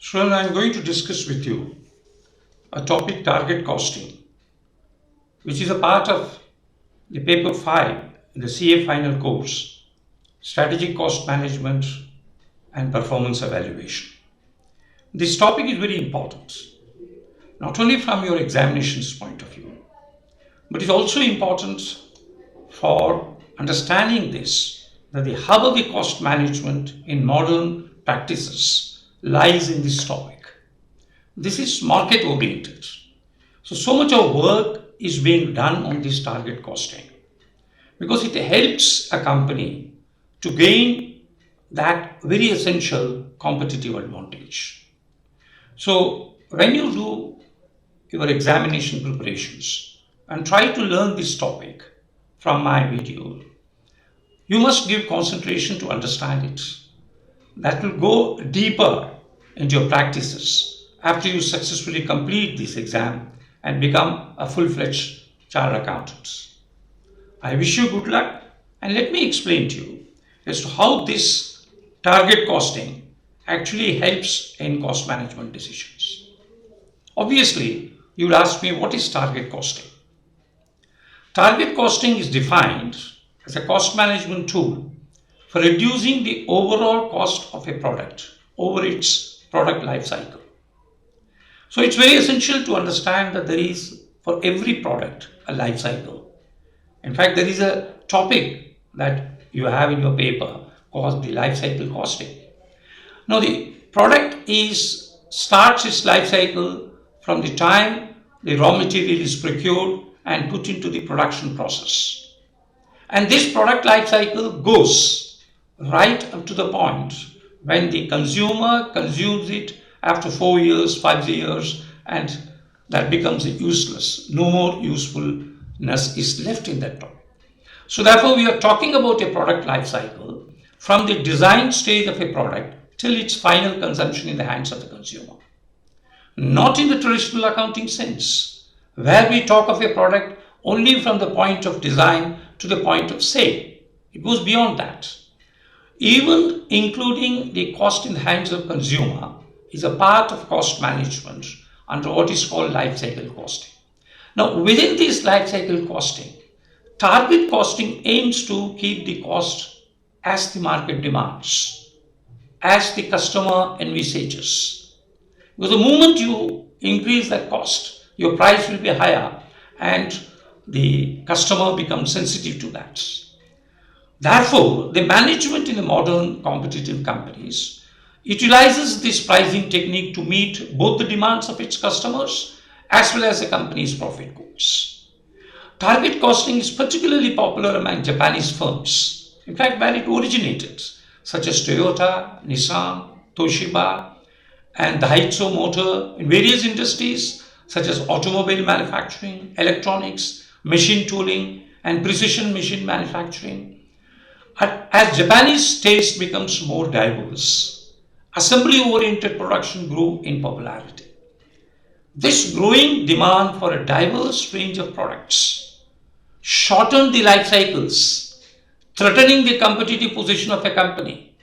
Student, I am going to discuss with you a topic, target costing, which is a part of the paper 5 in the CA final course, strategic cost management and performance evaluation. This topic is very important, not only from your examinations point of view, but it's also important for understanding this, that the hub of the cost management in modern practices lies in this topic. This is market oriented. So much of work is being done on this target costing because it helps a company to gain that very essential competitive advantage. So when you do your examination preparations and try to learn this topic from my video, you must give concentration to understand it. That will go deeper into your practices after you successfully complete this exam and become a full-fledged chartered accountant. I wish you good luck, and let me explain to you as to how this target costing actually helps in cost management decisions. Obviously, you'll ask me, what is target costing? Target costing is defined as a cost management tool for reducing the overall cost of a product over its product life cycle. So it's very essential to understand that there is, for every product, a life cycle. In fact, there is a topic that you have in your paper called the life cycle costing. Now, the product starts its life cycle from the time the raw material is procured and put into the production process. And this product life cycle goes right up to the point when the consumer consumes it after 4 years, 5 years, and that becomes useless. No more usefulness is left in that topic. So therefore, we are talking about a product life cycle from the design stage of a product till its final consumption in the hands of the consumer. Not in the traditional accounting sense, where we talk of a product only from the point of design to the point of sale. It goes beyond that. Even including the cost in the hands of consumer is a part of cost management under what is called life cycle costing. Now, within this life cycle costing, target costing aims to keep the cost as the market demands, as the customer envisages. Because the moment you increase that cost, your price will be higher and the customer becomes sensitive to that. Therefore, the management in the modern competitive companies utilizes this pricing technique to meet both the demands of its customers as well as the company's profit goals. Target costing is particularly popular among Japanese firms, in fact, where it originated, such as Toyota, Nissan, Toshiba, and Daihatsu Motor in various industries such as automobile manufacturing, electronics, machine tooling, and precision machine manufacturing. As Japanese taste becomes more diverse, assembly-oriented production grew in popularity. This growing demand for a diverse range of products shortened the life cycles, threatening the competitive position of a company.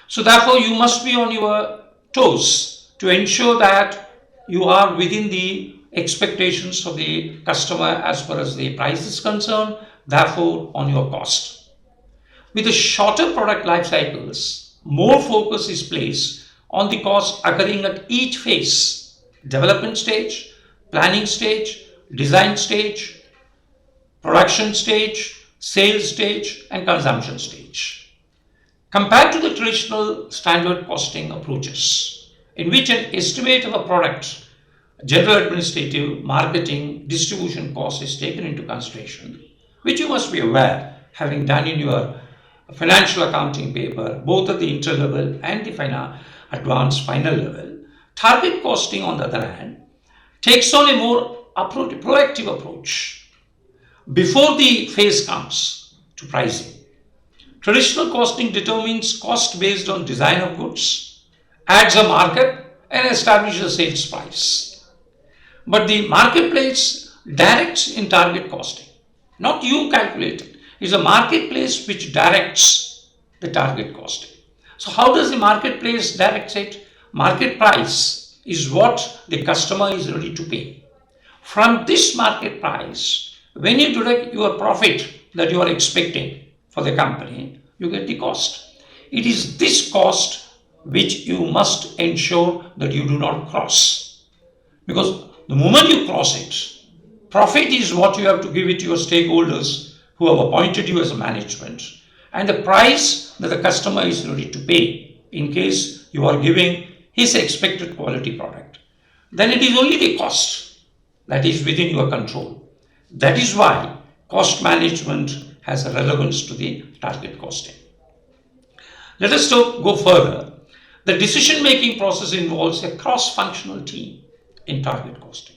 So therefore, you must be on your toes to ensure that you are within the expectations of the customer as far as the price is concerned, therefore on your cost. With the shorter product life cycles, more focus is placed on the cost occurring at each phase: development stage, planning stage, design stage, production stage, sales stage, and consumption stage. Compared to the traditional standard costing approaches, in which an estimate of a product, general administrative, marketing, distribution cost is taken into consideration, which you must be aware, having done in your financial accounting paper, both at the intro level and the advanced final level. Target costing, on the other hand, takes on a more proactive approach before the phase comes to pricing. Traditional costing determines cost based on design of goods, adds a markup, and establishes a sales price. But the marketplace directs in target costing, not you calculate it. It's a marketplace which directs the target costing. So how does the marketplace direct it? Market price is what the customer is ready to pay. From this market price, when you deduct your profit that you are expecting for the company, you get the cost. It is this cost which you must ensure that you do not cross. Because the moment you cross it, profit is what you have to give it to your stakeholders who have appointed you as a management, and the price that the customer is ready to pay in case you are giving his expected quality product. Then it is only the cost that is within your control. That is why cost management has a relevance to the target costing. Let us go further. The decision-making process involves a cross-functional team in target costing.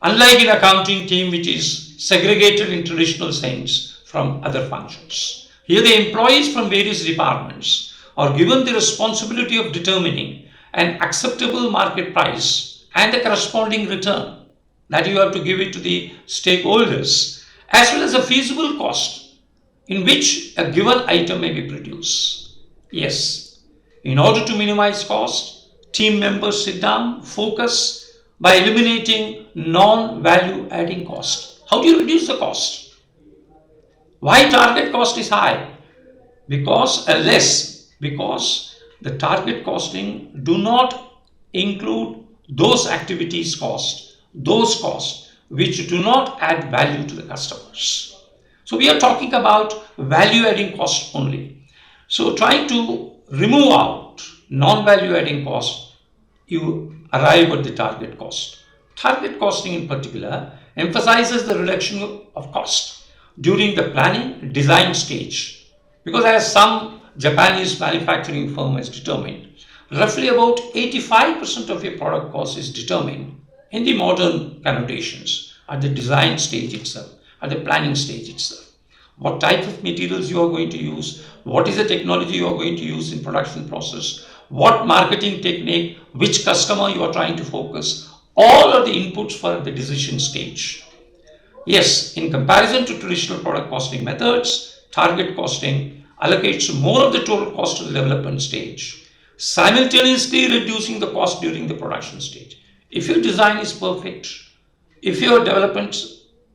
Unlike an accounting team which is segregated in traditional sense from other functions, here the employees from various departments are given the responsibility of determining an acceptable market price and the corresponding return that you have to give it to the stakeholders, as well as a feasible cost in which a given item may be produced. Yes, in order to minimize cost, team members sit down, focus by eliminating non-value adding cost. How do you reduce the cost? Why target cost is high? Because the target costing do not include those activities cost, those costs which do not add value to the customers. So we are talking about value adding cost only. So trying to remove out non-value adding cost, you arrive at the target cost. Target costing in particular emphasizes the reduction of cost during the planning design stage, because as some Japanese manufacturing firm has determined, roughly about 85% of your product cost is determined in the modern connotations at the design stage itself, at the planning stage itself. What type of materials you are going to use, what is the technology you are going to use in production process, what marketing technique, which customer you are trying to focus, all are the inputs for the decision stage. Yes, in comparison to traditional product costing methods, target costing allocates more of the total cost to the development stage, simultaneously reducing the cost during the production stage. If your design is perfect, if your development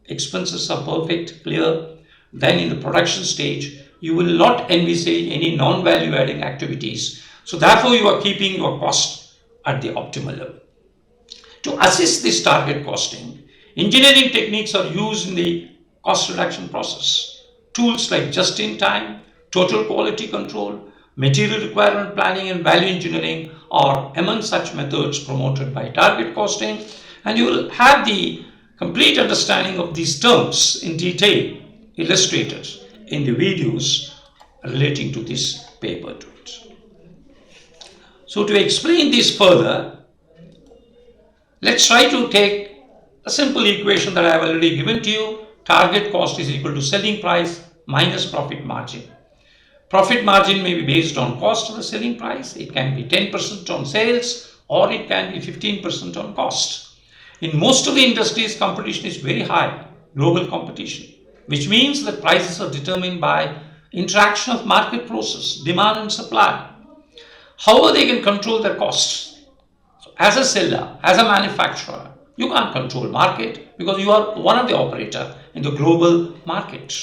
expenses are perfect, clear, then in the production stage, you will not envisage any non-value adding activities. So therefore, you are keeping your cost at the optimal level. To assist this target costing, engineering techniques are used in the cost reduction process. Tools like just-in-time, total quality control, material requirement planning, and value engineering are among such methods promoted by target costing, and you will have the complete understanding of these terms in detail illustrated in the videos relating to this paper to it. So to explain this further, let's try to take a simple equation that I have already given to you. Target cost is equal to selling price minus profit margin. Profit margin may be based on cost of the selling price. It can be 10% on sales, or it can be 15% on cost. In most of the industries, competition is very high, global competition, which means that prices are determined by interaction of market process, demand and supply. However, they can control their costs. So as a seller, as a manufacturer, you can't control market because you are one of the operator in the global market.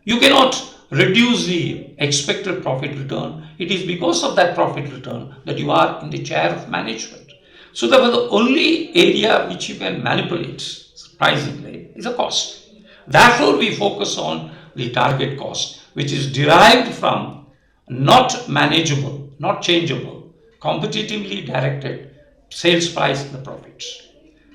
You cannot reduce the expected profit return. It is because of that profit return that you are in the chair of management. So the only area which you can manipulate, surprisingly, is a cost. Therefore, we focus on the target cost, which is derived from not manageable, not changeable, competitively directed sales price and the profits.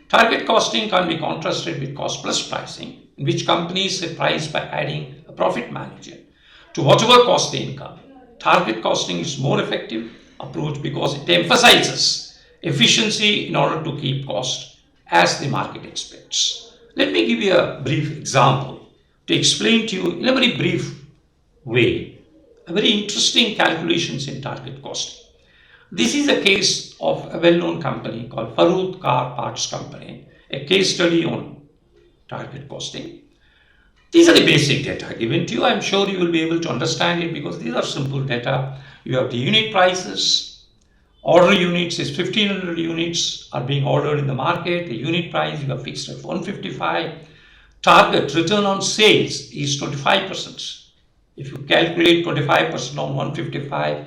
Target costing can be contrasted with cost plus pricing, in which companies set price by adding a profit margin to whatever cost they incur. Target costing is more effective approach because it emphasizes efficiency in order to keep cost as the market expects. Let me give you a brief example to explain to you in a very brief way a very interesting calculations in target costing. This is a case of a well-known company called Farooq Car Parts Company, a case study on target costing. These are the basic data given to you. I'm sure you will be able to understand it because these are simple data. You have the unit prices Order units is 1500 units are being ordered in the market. The unit price you have fixed at 155. Target return on sales is 25%. If you calculate 25% on 155,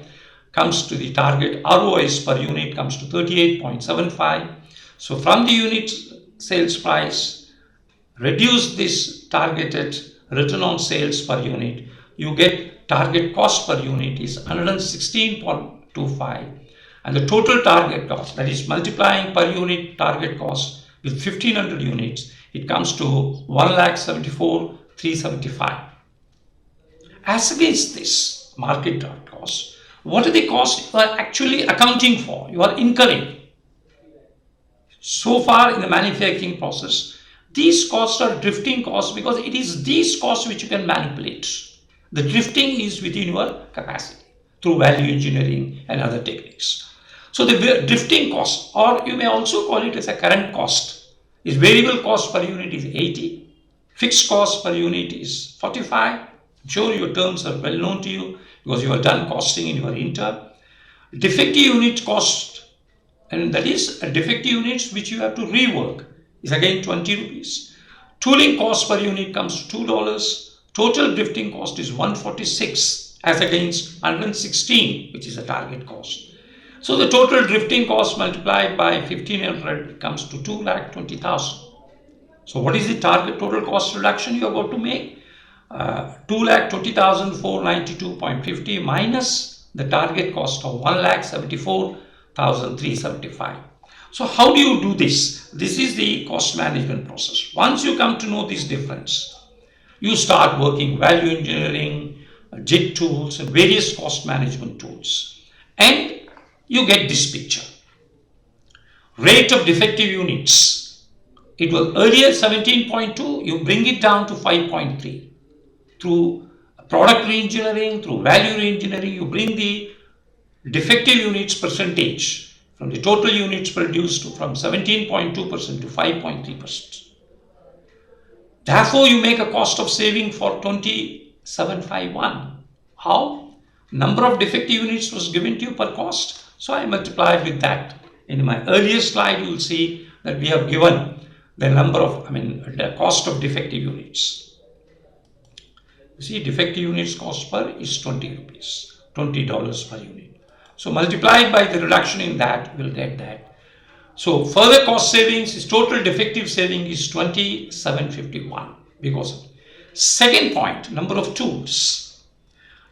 comes to the target ROS per unit comes to 38.75. So from the unit sales price, reduce this targeted return on sales per unit, you get target cost per unit is 116.25, and the total target cost, that is multiplying per unit target cost with 1500 units, it comes to 1,74,375. As against this market cost, what are the costs you are actually accounting for, you are incurring? So far in the manufacturing process, these costs are drifting costs because it is these costs which you can manipulate. The drifting is within your capacity through value engineering and other techniques. So the drifting cost, or you may also call it as a current cost, is variable cost per unit is 80, fixed cost per unit is 45. I'm sure your terms are well known to you because you have done costing in your intern. Defective unit cost, and that is a defective units which you have to rework, is again 20 rupees. Tooling cost per unit comes to $2. Total drifting cost is 146 as against 116, which is the target cost. So the total drifting cost multiplied by 1500 comes to 2,20,000. So what is the target total cost reduction you are going to make? 2,20,492.50 minus the target cost of 1,74,375. So how do you do this? This is the cost management process. Once you come to know this difference, you start working value engineering, JIT tools, and various cost management tools, and you get this picture. Rate of defective units. It was earlier 17.2, you bring it down to 5.3. Through product re-engineering, through value re-engineering, you bring the defective units percentage from the total units produced from 17.2% to 5.3%. Therefore, you make a cost of saving for 2751. How? Number of defective units was given to you per cost. So I multiplied with that. In my earlier slide, you will see that we have given the the cost of defective units. You see, defective units cost per is 20 rupees, $20 per unit. So multiplied by the reduction in that, we'll get that. So further cost savings is total defective saving is 2751 because of it. Second point, number of tools.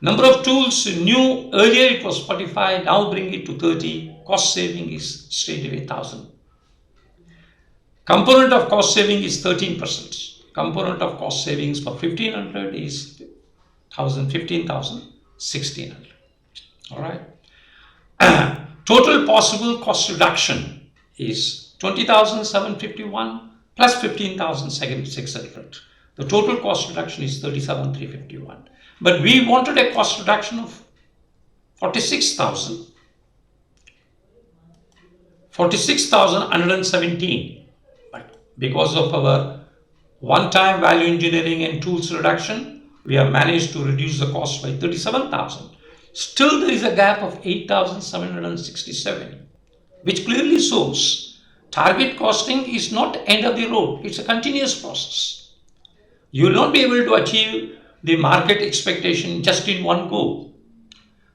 Number of tools new, earlier it was 45, now bring it to 30. Cost saving is straight away 1,000. Component of cost saving is 13%. Component of cost savings for 1500 is 1,000, 15,000, 1,600. All right. Total possible cost reduction is 20,751 plus 15,600. The total cost reduction is 37,351. But we wanted a cost reduction of 46,000. 46,117. But because of our one-time value engineering and tools reduction, we have managed to reduce the cost by 37,000. Still there is a gap of 8,767, which clearly shows target costing is not end of the road. It's a continuous process. You will not be able to achieve the market expectation just in one go.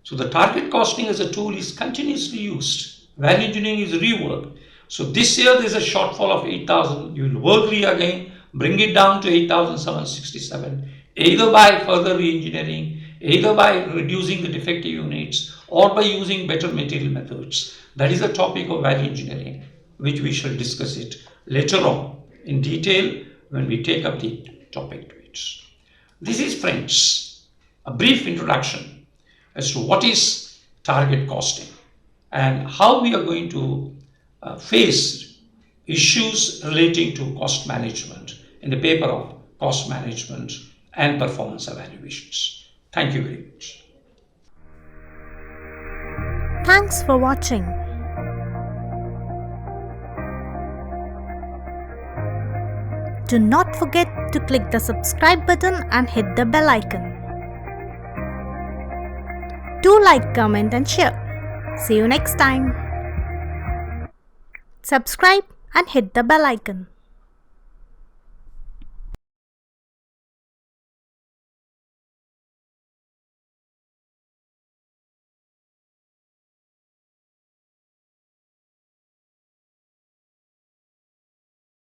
So the target costing as a tool is continuously used. Value engineering is reworked. So this year there is a shortfall of 8,000. You will work again, bring it down to 8,767, either by further re-engineering, either by reducing the defective units, or by using better material methods. That is the topic of value engineering, which we shall discuss it later on in detail when we take up the topic to it. This is, friends, a brief introduction as to what is target costing and how we are going to face issues relating to cost management in the paper of cost management and performance evaluations. Thank you very much. Thanks for watching. Do not forget to click the subscribe button and hit the bell icon. Do like, comment and share. See you next time. Subscribe and hit the bell icon.